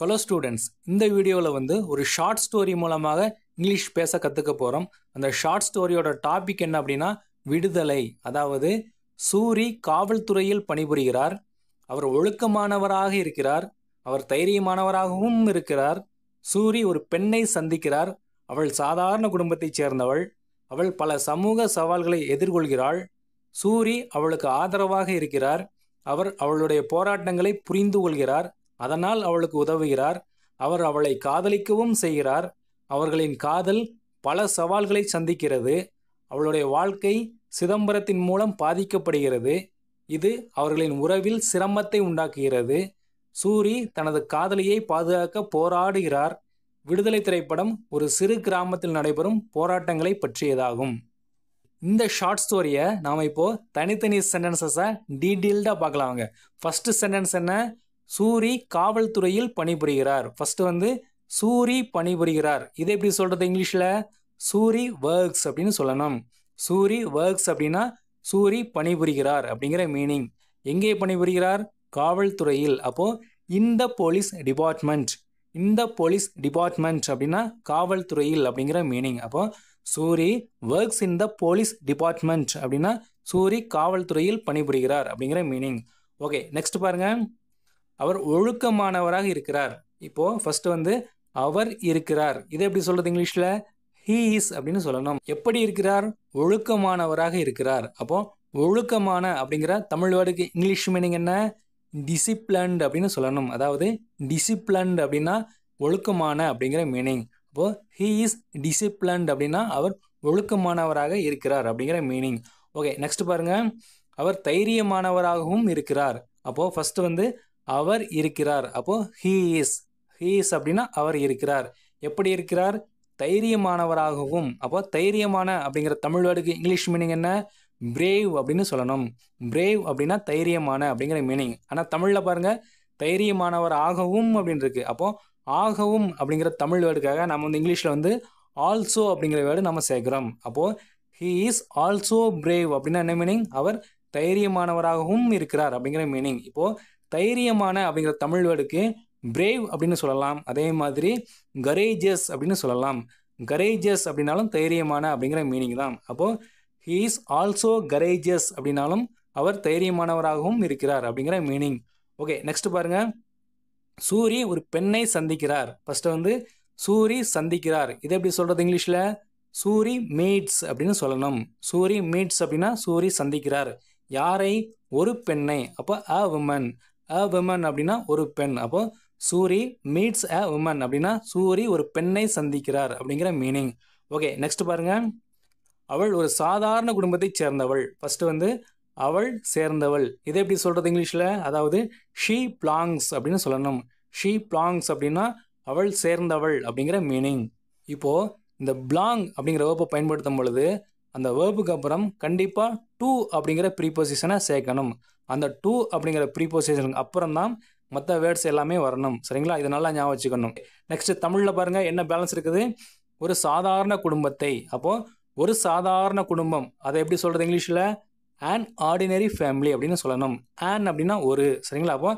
Hello students, இந்த வீடியோவில் ஒரு ஷார்ட் ஸ்டோரி மூலமாக இங்கிலீஷ் பேச கற்றுக்க போகிறோம். அந்த ஷார்ட் ஸ்டோரியோட டாபிக் என்ன அப்படின்னா விடுதலை. அதாவது சூரி காவல்துறையில் பணிபுரிகிறார். அவர் ஒழுக்கமானவராக இருக்கிறார். அவர் தைரியமானவராகவும் இருக்கிறார். சூரி ஒரு பெண்ணை சந்திக்கிறார். அவள் சாதாரண குடும்பத்தைச் சேர்ந்தவள். அவள் பல சமூக சவால்களை எதிர்கொள்கிறாள். சூரி அவளுக்கு ஆதரவாக இருக்கிறார். அவர் அவளுடைய போராட்டங்களை புரிந்து கொள்கிறார். அதனால் அவளுக்கு உதவுகிறார். அவர் அவளை காதலிக்கவும் செய்கிறார். அவர்களின் காதல் பல சவால்களை சந்திக்கிறது. அவளுடைய வாழ்க்கை சிதம்பரத்தின் மூலம் பாதிக்கப்படுகிறது. இது அவர்களின் உறவில் சிரமத்தை உண்டாக்குகிறது. சூரி தனது காதலியை பாதுகாக்க போராடுகிறார். விடுதலை திரைப்படம் ஒரு சிறு கிராமத்தில் நடைபெறும் போராட்டங்களை பற்றியதாகும். இந்த ஷார்ட் ஸ்டோரியை நாம் இப்போ தனித்தனி சென்டென்சஸை டீட்டெயில்டாக பார்க்கலாங்க. ஃபர்ஸ்ட் சென்டென்ஸ் என்ன? சூரி காவல்துறையில் பணிபுரிகிறார். ஃபர்ஸ்ட் சூரி பணிபுரிகிறார். இதை எப்படி சொல்றது இங்கிலீஷ்ல? சூரி ஒர்க்ஸ் அப்படின்னு சொல்லணும். சூரி ஒர்க்ஸ் அப்படின்னா சூரி பணிபுரிகிறார் அப்படிங்கிற மீனிங். எங்கே பணிபுரிகிறார்? காவல்துறையில். அப்போ இந்த போலீஸ் டிபார்ட்மெண்ட். இந்த போலீஸ் டிபார்ட்மெண்ட் அப்படின்னா காவல்துறையில் அப்படிங்கிற மீனிங். அப்போ Suri works in the police department அப்படின்னா சூரி காவல்துறையில் பணிபுரிகிறார் அப்படிங்கிற மீனிங். ஓகே, நெக்ஸ்ட் பாருங்க. அவர் ஒழுக்கமானவராக இருக்கிறார். இப்போ ஃபர்ஸ்ட் அவர் இருக்கிறார். இதை எப்படி சொல்றது இங்கிலீஷ்ல? ஹீ இஸ் அப்படின்னு சொல்லணும். எப்படி இருக்கிறார்? ஒழுக்கமானவராக இருக்கிறார். அப்போ ஒழுக்கமான அப்படிங்கிற தமிழ் வேர்டுக்கு இங்கிலீஷ் மீனிங் என்ன? டிசிப்ளன்ட் அப்படின்னு சொல்லணும். அதாவது டிசிப்ளன்ட் அப்படின்னா ஒழுக்கமான அப்படிங்கிற மீனிங். அப்போ ஹீ இஸ் டிசிப்ளன்ட் அப்படின்னா அவர் ஒழுக்கமானவராக இருக்கிறார் அப்படிங்கிற மீனிங். ஓகே, நெக்ஸ்ட் பாருங்க. அவர் தைரியமானவராகவும் இருக்கிறார். அப்போ ஃபர்ஸ்ட் அவர் இருக்கிறார். அப்போ ஹீ இஸ் அப்படின்னா அவர் இருக்கிறார். எப்படி இருக்கிறார்? தைரியமானவராகவும். அப்போ தைரியமான அப்படிங்கிற தமிழ் வேர்டுக்கு இங்கிலீஷ் மீனிங் என்ன? பிரேவ் அப்படின்னு சொல்லணும். பிரேவ் அப்படின்னா தைரியமான அப்படிங்கிற மீனிங். ஆனால் தமிழில் பாருங்க, தைரியமானவர் ஆகவும் அப்படின்னு இருக்கு. அப்போ ஆகவும் அப்படிங்கிற தமிழ் வேர்டுக்காக நம்ம இங்கிலீஷில் ஆல்சோ அப்படிங்கிற வேர்டு நம்ம சேர்க்கிறோம். அப்போ ஹீ இஸ் ஆல்சோ பிரேவ் அப்படின்னா என்ன மீனிங்? அவர் தைரியமானவராகவும் இருக்கிறார் அப்படிங்கிற மீனிங். இப்போ தைரியமான அப்படிங்கிற தமிழ் வேர்டுக்கு பிரேவ் அப்படின்னு சொல்லலாம். அதே மாதிரி கரேஜஸ் அப்படின்னு சொல்லலாம். கரேஜஸ் அப்படின்னாலும் தைரியமான அப்படிங்கிற மீனிங் தான். அப்போ ஹீ இஸ் ஆல்சோ கரேஜஸ் அப்படின்னாலும் அவர் தைரியமானவராகவும் இருக்கிறார் அப்படிங்கிற மீனிங். ஓகே, நெக்ஸ்ட் பாருங்க. சூரி ஒரு பெண்ணை சந்திக்கிறார். ஃபர்ஸ்ட் சூரி சந்திக்கிறார். இதை எப்படி சொல்றது இங்கிலீஷ்ல? சூரி மீட்ஸ் அப்படின்னு சொல்லணும். சூரி மீட்ஸ் அப்படின்னா சூரி சந்திக்கிறார். யாரை? ஒரு பெண்ணை. அப்போ அ உமன். அ உமன் அப்படின்னா ஒரு பெண். அப்போ சூரி மீட்ஸ் அ உமன் அப்படின்னா சூரி ஒரு பெண்ணை சந்திக்கிறார் அப்படிங்கிற மீனிங். ஓகே, நெக்ஸ்ட் பாருங்க. அவள் ஒரு சாதாரண குடும்பத்தை சேர்ந்தவள். ஃபர்ஸ்ட் அவள் சேர்ந்தவள். இதை எப்படி சொல்றது இங்கிலீஷ்ல? அதாவது ஷீ பிலாங்ஸ் அப்படின்னு சொல்லணும். ஷீ பிலாங்ஸ் அப்படின்னா அவள் சேர்ந்தவள் அப்படிங்கிற மீனிங். இப்போ இந்த பிலாங் அப்படிங்கிற வேர்பை பயன்படுத்தும் பொழுது அந்த வேர்புக்கு அப்புறம் கண்டிப்பாக டு அப்படிங்கிற ப்ரீபொசிஷனை சேர்க்கணும். அந்த டு அப்படிங்கிற ப்ரீபொசிஷனுக்கு அப்புறம் தான் மற்ற வேர்ட்ஸ் எல்லாமே வரணும். சரிங்களா? இது நல்லா ஞாபகம் வச்சுக்கணும். நெக்ஸ்ட் தமிழில் பாருங்க என்ன பேலன்ஸ் இருக்குது? ஒரு சாதாரண குடும்பத்தை. அப்போ ஒரு சாதாரண குடும்பம், அதை எப்படி சொல்றது இங்கிலீஷில்? ஆன் ஆர்டினரி ஃபேமிலி அப்படின்னு சொல்லணும். ஆன் அப்படின்னா ஒரு. சரிங்களா? அப்போ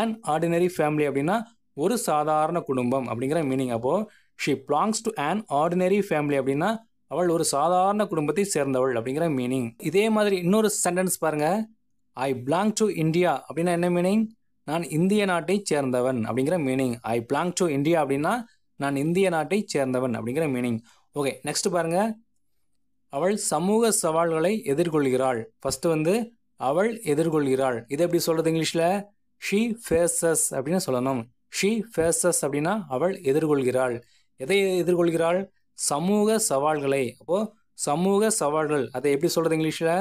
ஆன் ஆர்டினரி ஃபேமிலி அப்படின்னா ஒரு சாதாரண குடும்பம் அப்படிங்கிற மீனிங். அப்போ she belongs to on ordinary family அப்படின்னா அவள் ஒரு சாதாரண குடும்பத்தை சேர்ந்தவள் அப்படிங்கிற மீனிங். இதே மாதிரி இன்னொரு சென்டென்ஸ் பாருங்க. ஐ பிலாங் டு இந்தியா அப்படின்னா என்ன மீனிங்? நான் இந்திய நாட்டை சேர்ந்தவன் அப்படிங்கிற meaning. I belong to India அப்படின்னா நான் இந்திய நாட்டை சேர்ந்தவன் அப்படிங்கிற மீனிங். ஓகே, நெக்ஸ்ட் பாருங்க. அவள் சமூக சவால்களை எதிர்கொள்கிறாள். ஃபர்ஸ்ட் அவள் எதிர்கொள்கிறாள். இதை எப்படி சொல்றது இங்கிலீஷ்ல? ஷீ ஃபேசஸ் அப்படின்னு சொல்லணும். ஷீ ஃபேசஸ் அப்படின்னா அவள் எதிர்கொள்கிறாள். எதை எதிர்கொள்கிறாள்? சமூக சவால்களை. அப்போ சமூக சவால்கள் அதை எப்படி சொல்றது இங்கிலீஷ்ல?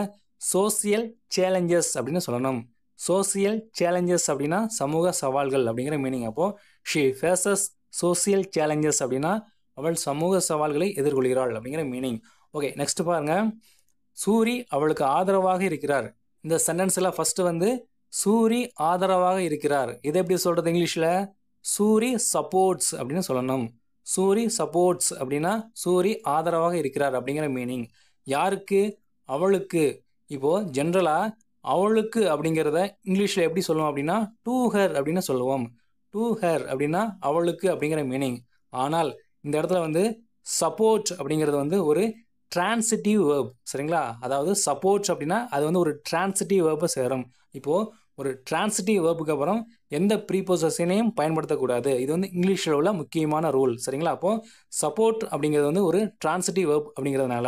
சோசியல் சேலஞ்சஸ் அப்படின்னு சொல்லணும். சோசியல் சேலஞ்சஸ் அப்படின்னா சமூக சவால்கள் அப்படிங்கிற மீனிங். அப்போ ஷீ ஃபேசஸ் சோசியல் சேலஞ்சஸ் அப்படின்னா அவள் சமூக சவால்களை எதிர்கொள்கிறாள் அப்படிங்கிற மீனிங். ஓகே, நெக்ஸ்ட் பாருங்க. சூரி அவளுக்கு ஆதரவாக இருக்கிறார். இந்த சென்டென்ஸ்ல ஃபர்ஸ்ட் சூரி ஆதரவாக இருக்கிறார். இதை எப்படி சொல்றது இங்கிலீஷ்ல? சூரி சப்போர்ட்ஸ் அப்படின்னு சொல்லணும். சூரி சப்போர்ட்ஸ் அப்படின்னா சூரி ஆதரவாக இருக்கிறார் அப்படிங்கிற மீனிங். யாருக்கு? அவளுக்கு. இப்போ ஜென்ரலா அவளுக்கு அப்படிங்கிறத இங்கிலீஷ்ல எப்படி சொல்லுவோம் அப்படின்னா டு ஹர் அப்படின்னு சொல்லுவோம். டு ஹர் அப்படின்னா அவளுக்கு அப்படிங்கிற மீனிங். ஆனால் இந்த இடத்துல வந்து சப்போர்ட் அப்படிங்கிறது வந்து ஒரு டிரான்சிட்டிவ் வேர்ப். சரிங்களா? அதாவது சப்போர்ட் அப்படின்னா அது வந்து ஒரு டிரான்சிட்டிவ் வேர்பை சேரும். இப்போது ஒரு டிரான்சிட்டிவ் வேர்புக்கு அப்புறம் எந்த ப்ரீபொசிஷனையும் பயன்படுத்தக்கூடாது. இது வந்து இங்கிலீஷில் உள்ள முக்கியமான ரூல். சரிங்களா? அப்போது சப்போர்ட் அப்படிங்கிறது வந்து ஒரு டிரான்சிட்டிவ் வேர்ப் அப்படிங்கிறதுனால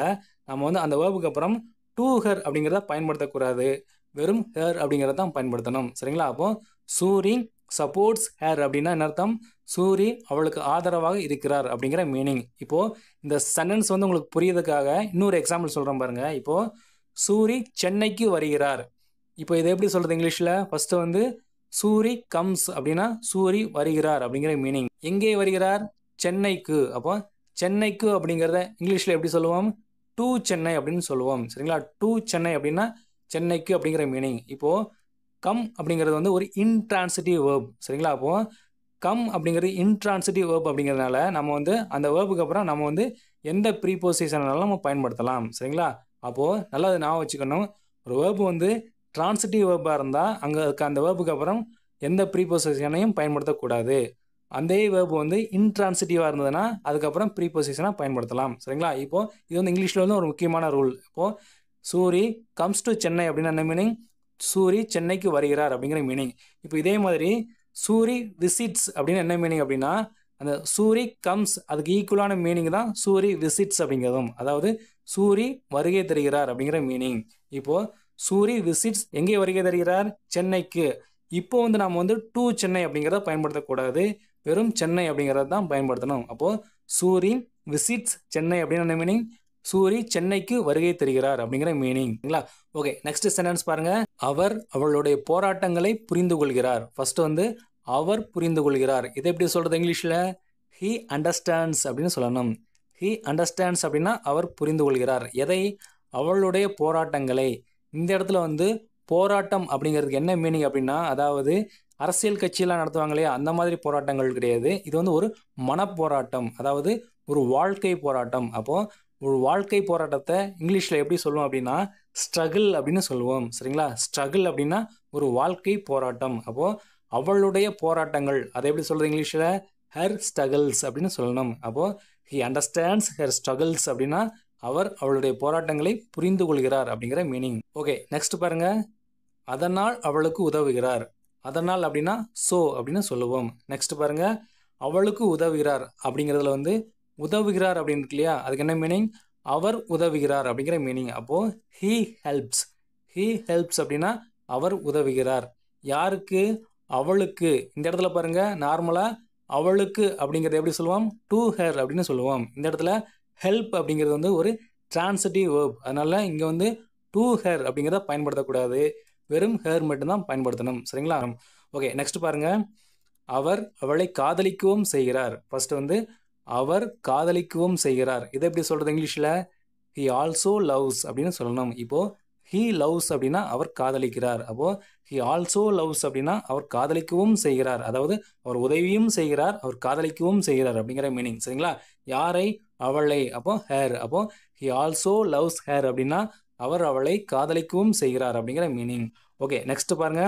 நம்ம வந்து அந்த வேர்புக்கு அப்புறம் டு ஹர் அப்படிங்கிறத பயன்படுத்தக்கூடாது. வெறும் ஹேர் அப்படிங்கிறத தான் பயன்படுத்தணும். சரிங்களா? அப்போது சூரி சப்போர்ட்ஸ் ஹேர் அப்படின்னா என்ன அர்த்தம்? சூரி அவளுக்கு ஆதரவாக இருக்கிறார் அப்படிங்கிற மீனிங். இப்போது இந்த சென்டென்ஸ் வந்து உங்களுக்கு புரியறதுக்காக இன்னொரு எக்ஸாம்பிள் சொல்கிறேன் பாருங்கள். இப்போது சூரி சென்னைக்கு வருகிறார். இப்போ இதை எப்படி சொல்கிறது இங்கிலீஷில்? ஃபஸ்ட்டு வந்து சூரி கம்ஸ் அப்படின்னா சூரி வருகிறார் அப்படிங்கிற மீனிங். எங்கே வருகிறார்? சென்னைக்கு. அப்போ சென்னைக்கு அப்படிங்கிறத இங்கிலீஷில் எப்படி சொல்லுவோம்? டு சென்னை அப்படின்னு சொல்லுவோம். சரிங்களா? டு சென்னை அப்படின்னா சென்னைக்கு அப்படிங்கிற மீனிங். இப்போது கம் அப்படிங்கிறது வந்து ஒரு இன்ட்ரான்சிட்டிவ் வேர்ப். சரிங்களா? அப்போது கம் அப்படிங்கிறது இன்ட்ரான்சிட்டிவ் வேர்ப் அப்படிங்கிறதுனால நம்ம வந்து அந்த வேர்புக்கு அப்புறம் நம்ம வந்து எந்த ப்ரீபொசிஷனாலும் நம்ம பயன்படுத்தலாம். சரிங்களா? அப்போது நல்லா அதை ஞாபகம் வச்சுக்கணும். ஒரு வேர்பு வந்து டிரான்சிட்டிவ் வேர்பாக இருந்தால் அங்கே அந்த வேர்புக்கு அப்புறம் எந்த ப்ரீபொசிஷனையும் பயன்படுத்தக்கூடாது. அந்த வேர்பு வந்து இன்ட்ரான்சிட்டிவாக இருந்ததுன்னா அதுக்கப்புறம் ப்ரீபொசிஷனாக பயன்படுத்தலாம். சரிங்களா? இப்போது இது வந்து இங்கிலீஷில் வந்து ஒரு முக்கியமான ரூல். இப்போது சூரி கம்ஸ் டு சென்னை அப்படின்னா என்ன மீனிங்? சூரி சென்னைக்கு வருகிறார் அப்படிங்கிற மீனிங். இப்போ இதே மாதிரி சூரி விசிட்ஸ் அப்படின்னு என்ன மீனிங் அப்படின்னா அந்த சூரி கம்ஸ் அதுக்கு ஈக்குவலான மீனிங் தான் சூரி விசிட்ஸ் அப்படிங்கிறதும். அதாவது சூரி வருகை தருகிறார் அப்படிங்கிற மீனிங். இப்போது சூரி விசிட்ஸ் எங்கே வருகை தருகிறார்? சென்னைக்கு. இப்போ வந்து நம்ம வந்து டு சென்னை அப்படிங்கிறத பயன்படுத்தக்கூடாது. வெறும் சென்னை அப்படிங்கிறத தான் பயன்படுத்தணும். அப்போது சூரி விசிட்ஸ் சென்னை அப்படின்னு என்ன மீனிங்? சூரி சென்னைக்கு வருகை தருகிறார் அப்படிங்கிற மீனிங்ங்களா? ஓகே, நெக்ஸ்ட் சென்டென்ஸ் பாருங்க. அவர் அவளுடைய போராட்டங்களை புரிந்து கொள்கிறார். ஃபர்ஸ்ட் வந்து அவர் புரிந்து கொள்கிறார். இதை எப்படி சொல்றது இங்கிலீஷில்? ஹி அண்டர்ஸ்டாண்ட்ஸ் அப்படின்னு சொல்லணும். ஹி அண்டர்ஸ்டாண்ட்ஸ் அப்படின்னா அவர் புரிந்து கொள்கிறார். எதை? அவளுடைய போராட்டங்களை. இந்த இடத்துல வந்து போராட்டம் அப்படிங்கிறதுக்கு என்ன மீனிங் அப்படின்னா அதாவது அரசியல் கட்சியெல்லாம் நடத்துவாங்க இல்லையா, அந்த மாதிரி போராட்டங்கள் கிடையாது. இது வந்து ஒரு மனப்போராட்டம், அதாவது ஒரு வாழ்க்கை போராட்டம். அப்போது ஒரு வாழ்க்கை போராட்டத்தை இங்கிலீஷில் எப்படி சொல்லுவோம் அப்படின்னா ஸ்ட்ரகிள் அப்படின்னு சொல்லுவோம். சரிங்களா? ஸ்ட்ரகிள் அப்படின்னா ஒரு வாழ்க்கை போராட்டம். அப்போது அவளுடைய போராட்டங்கள் அதை எப்படி சொல்கிறது இங்கிலீஷில்? ஹர் ஸ்ட்ரகிள்ஸ் அப்படின்னு சொல்லணும். அப்போது ஹி அண்டர்ஸ்டாண்ட்ஸ் ஹர் ஸ்ட்ரகிள்ஸ் அப்படின்னா அவர் அவளுடைய போராட்டங்களை புரிந்து கொள்கிறார் அப்படிங்கிற மீனிங். ஓகே, நெக்ஸ்ட் பாருங்க. அதனால் அவளுக்கு உதவுகிறார். அதனால் அப்படின்னா சோ அப்படின்னு சொல்லுவோம். நெக்ஸ்ட் பாருங்க. அவளுக்கு உதவுகிறார் அப்படிங்கிறதுல வந்து உதவுகிறார் அப்படின்னு இருக்கு இல்லையா, அதுக்கு என்ன மீனிங்? அவர் உதவுகிறார் அப்படிங்கிற மீனிங். அப்போது ஹீ ஹெல்ப்ஸ். ஹீ ஹெல்ப்ஸ் அப்படின்னா அவர் உதவுகிறார். யாருக்கு? அவளுக்கு. இந்த இடத்துல பாருங்க, நார்மலாக அவளுக்கு அப்படிங்கிறத எப்படி சொல்லுவோம்? டு ஹர் அப்படின்னு சொல்லுவோம். இந்த இடத்துல ஹெல்ப் அப்படிங்கிறது வந்து ஒரு டிரான்சிட்டிவ் வேர்ப். அதனால இங்கே வந்து டு ஹர் அப்படிங்கிறத பயன்படுத்தக்கூடாது. வெறும் ஹேர் மட்டும்தான் பயன்படுத்தணும். சரிங்களா? ஓகே, நெக்ஸ்ட் பாருங்க. அவர் அவளை காதலிக்கவும் செய்கிறார். ஃபர்ஸ்ட் வந்து அவர் காதலிக்கவும் செய்கிறார். இதை எப்படி சொல்கிறது இங்கிலீஷில்? ஹி ஆல்சோ லவ்ஸ் அப்படின்னு சொல்லணும். இப்போது ஹீ லவ்ஸ் அப்படின்னா அவர் காதலிக்கிறார். அப்போது ஹி ஆல்சோ லவ்ஸ் அப்படின்னா அவர் காதலிக்கவும் செய்கிறார். அதாவது அவர் உதவியும் செய்கிறார், அவர் காதலிக்கவும் செய்கிறார் அப்படிங்கிற மீனிங். சரிங்களா? யாரை? அவளை. அப்போ ஹேர். அப்போ ஹி ஆல்சோ லவ்ஸ் ஹேர் அப்படின்னா அவர் அவளை காதலிக்கவும் செய்கிறார் அப்படிங்கிற மீனிங். ஓகே, நெக்ஸ்ட் பாருங்க.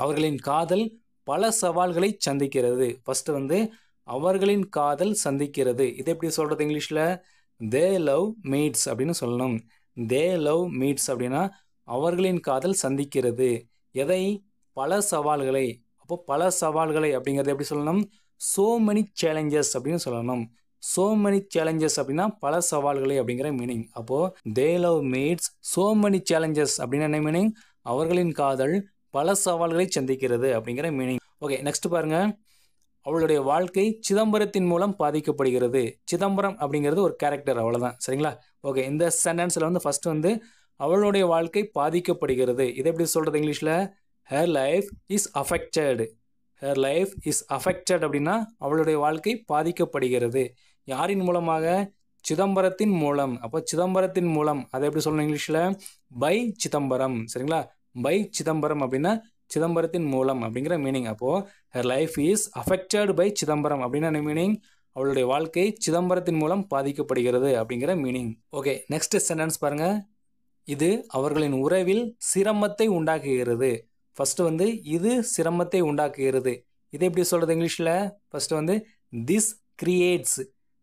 அவர்களின் காதல் பல சவால்களை சந்திக்கிறது. ஃபர்ஸ்ட் வந்து அவர்களின் காதல் சந்திக்கிறது. இதை எப்படி சொல்கிறது இங்கிலீஷில்? தே லவ் மீட்ஸ் அப்படின்னு சொல்லணும். தே லவ் மீட்ஸ் அப்படின்னா அவர்களின் காதல் சந்திக்கிறது. எதை? பல சவால்களை. அப்போ பல சவால்களை அப்படிங்கிறது எப்படி சொல்லணும்? so many challenges அப்படின்னு சொல்லணும். so many challenges அப்படின்னா பல சவால்களை அப்படிங்கிற மீனிங். அப்போது they love meets so many challenges அப்படின்னு என்ன மீனிங்? அவர்களின் காதல் பல சவால்களை சந்திக்கிறது அப்படிங்கிற மீனிங். ஓகே, நெக்ஸ்ட் பாருங்க. அவளுடைய வாழ்க்கை சிதம்பரத்தின் மூலம் பாதிக்கப்படுகிறது. சிதம்பரம் அப்படிங்கிறது ஒரு கேரக்டர், அவ்வளோதான். சரிங்களா? ஓகே, இந்த சென்டென்ஸில் வந்து ஃபர்ஸ்ட் வந்து அவளுடைய வாழ்க்கை பாதிக்கப்படுகிறது. இதை எப்படி சொல்கிறது இங்கிலீஷில்? Hair life is affected. Hair life is affected அப்படின்னா அவளுடைய வாழ்க்கை பாதிக்கப்படுகிறது. யாரின் மூலமாக? சிதம்பரத்தின் மூலம். அப்போ சிதம்பரத்தின் மூலம் அதை எப்படி சொல்லணும் இங்கிலீஷில்? பை சிதம்பரம். சரிங்களா? பை சிதம்பரம் அப்படின்னா சிதம்பரத்தின் மூலம் அப்படிங்கிற மீனிங். அப்போது her life is affected by Chidambaram அப்படின்னா என்ன மீனிங்? அவளுடைய வாழ்க்கை சிதம்பரத்தின் மூலம் பாதிக்கப்படுகிறது அப்படிங்கிற மீனிங். ஓகே, நெக்ஸ்ட் சென்டென்ஸ் பாருங்க. இது அவர்களின் உறவில் சிரமத்தை உண்டாக்குகிறது. ஃபர்ஸ்ட் வந்து இது சிரமத்தை உண்டாக்குகிறது. இதை எப்படி சொல்கிறது இங்கிலீஷில்? ஃபஸ்ட்டு வந்து திஸ் கிரியேட்ஸ்.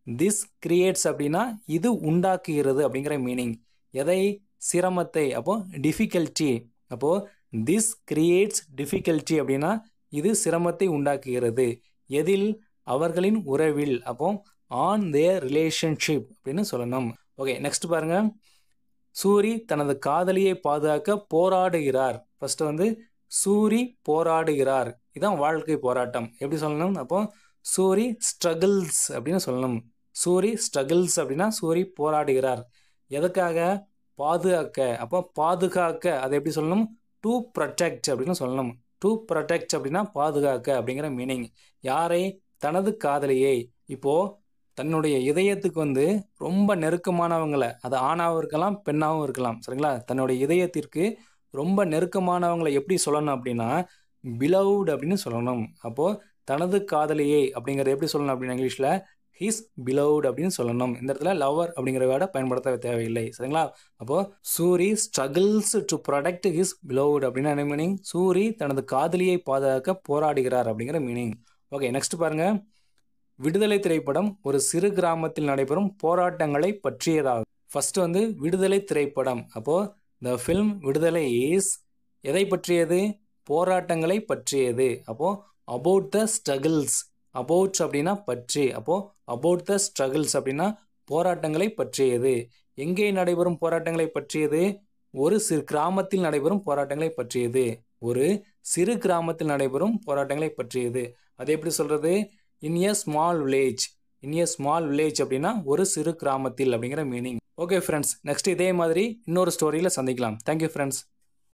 திஸ் கிரியேட்ஸ் அப்படின்னா இது உண்டாக்குகிறது அப்படிங்கிற மீனிங். எதை? சிரமத்தை. அப்போது டிஃபிகல்ட்டி. அப்போது திஸ் கிரியேட்ஸ் டிஃபிகல்ட்டி அப்படின்னா இது சிரமத்தை உண்டாக்குகிறது. எதில்? அவர்களின் உறவில். அப்போ ஆன் தேர் ரிலேஷன்ஷிப் அப்படின்னு சொல்லணும். ஓகே, நெக்ஸ்ட் பாருங்க. சூரி தனது காதலியை பாதுகாக்க போராடுகிறார். ஃபர்ஸ்ட் வந்து சூரி போராடுகிறார், இதான் வாழ்க்கை போராட்டம். எப்படி சொல்லணும்? அப்போ சூரி ஸ்ட்ரகிள்ஸ் அப்படின்னு சொல்லணும். சூரி ஸ்ட்ரகிள்ஸ் அப்படின்னா சூரி போராடுகிறார். எதுக்காக? பாதுகாக்க. அப்போ பாதுகாக்க அதை எப்படி சொல்லணும்? டு ப்ரொடெக்ட் அப்படின்னு சொல்லணும். டு ப்ரொடெக்ட் அப்படின்னா பாதுகாக்க அப்படிங்கிற மீனிங். யாரை? தனது காதலியை. இப்போது தன்னுடைய இதயத்துக்கு வந்து ரொம்ப நெருக்கமானவங்களை, அது ஆணாகவும் இருக்கலாம் பெண்ணாகவும் இருக்கலாம், சரிங்களா? தன்னுடைய இதயத்திற்கு ரொம்ப நெருக்கமானவங்களை எப்படி சொல்லணும் அப்படின்னா பிலவுட் அப்படின்னு சொல்லணும். அப்போது தனது காதலியை அப்படிங்கிறத எப்படி சொல்லணும் அப்படின்னா இங்கிலீஷில் ஹிஸ் பிலவுட் அப்படின்னு சொல்லணும். இந்த இடத்துல லவர் அப்படிங்கிற வேர்டை பயன்படுத்த தேவையில்லை, சரிங்களா? அப்போது Suri struggles to protect his blood அப்படின்னா என்ன மீனிங்? சூரி தனது காதலியை பாதுகாக்க போராடுகிறார் அப்படிங்கிற மீனிங். ஓகே, நெக்ஸ்ட் பாருங்க. விடுதலை திரைப்படம் ஒரு சிறு கிராமத்தில் நடைபெறும் போராட்டங்களை பற்றியதாகும். ஃபர்ஸ்ட் வந்து விடுதலை திரைப்படம். அப்போது த ஃபில்ம் விடுதலை இஸ் எதை பற்றியது? போராட்டங்களை பற்றியது. அப்போது அபவுட் த ஸ்ட்ரகிள்ஸ். அபவுட் அப்படின்னா பற்றி. அப்போது அபவுட் த ஸ்ட்ரகிள்ஸ் அப்படின்னா போராட்டங்களை பற்றியது. எங்கே நடைபெறும் போராட்டங்களை பற்றியது? ஒரு சிறு கிராமத்தில் நடைபெறும் போராட்டங்களை பற்றியது. ஒரு சிறு கிராமத்தில் நடைபெறும் போராட்டங்களை பற்றியது. அது எப்படி சொல்கிறது? In a small village. In a small village அப்படின்னா ஒரு சிறு கிராமத்தில் அப்படிங்கிற மீனிங். ஓகே ஃப்ரெண்ட்ஸ், நெக்ஸ்ட் இதே மாதிரி இன்னொரு ஸ்டோரியில் சந்திக்கலாம். Thank you friends.